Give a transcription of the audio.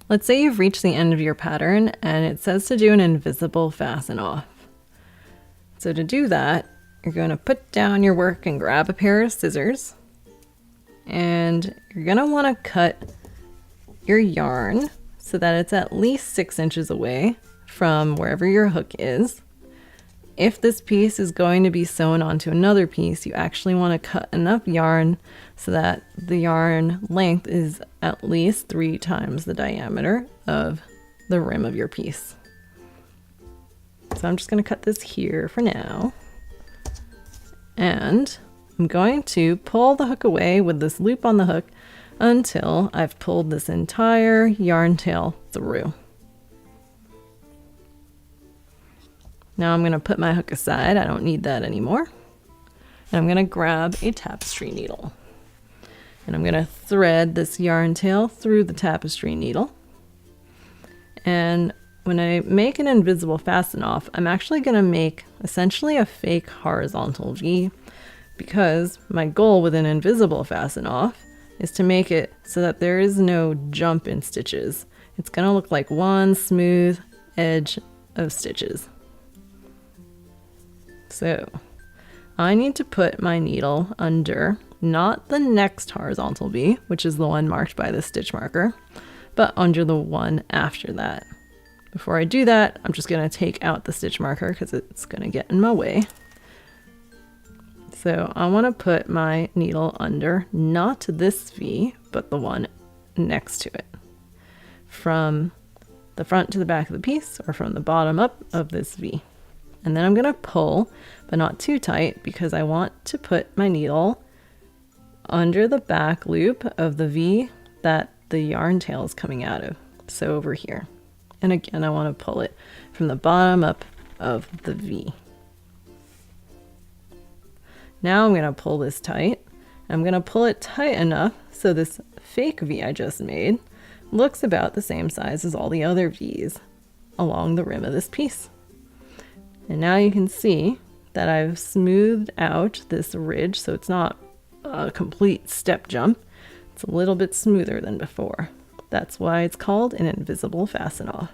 Let's say you've reached the end of your pattern and it says to do an invisible fasten off. So to do that, you're going to put down your work and grab a pair of scissors, and you're going to want to cut your yarn so that it's at least 6 inches away from wherever your hook is. If this piece is going to be sewn onto another piece, you actually want to cut enough yarn so that the yarn length is at least 3 times the diameter of the rim of your piece. So I'm just going to cut this here for now. And I'm going to pull the hook away with this loop on the hook until I've pulled this entire yarn tail through. Now I'm going to put my hook aside. I don't need that anymore. And I'm going to grab a tapestry needle. And I'm going to thread this yarn tail through the tapestry needle. And when I make an invisible fasten off, I'm actually going to make essentially a fake horizontal V, because my goal with an invisible fasten off is to make it so that there is no jump in stitches. It's going to look like one smooth edge of stitches. So I need to put my needle under not the next horizontal V, which is the one marked by the stitch marker, but under the one after that. Before I do that, I'm just going to take out the stitch marker because it's going to get in my way. So I want to put my needle under not this V, but the one next to it. From the front to the back of the piece, or from the bottom up of this V. And then I'm going to pull, but not too tight, because I want to put my needle under the back loop of the V that the yarn tail is coming out of. So over here. And again, I want to pull it from the bottom up of the V. Now I'm going to pull this tight. I'm going to pull it tight enough so this fake V I just made looks about the same size as all the other V's along the rim of this piece. And now you can see that I've smoothed out this ridge so it's not a complete step jump. It's a little bit smoother than before. That's why it's called an invisible fasten off.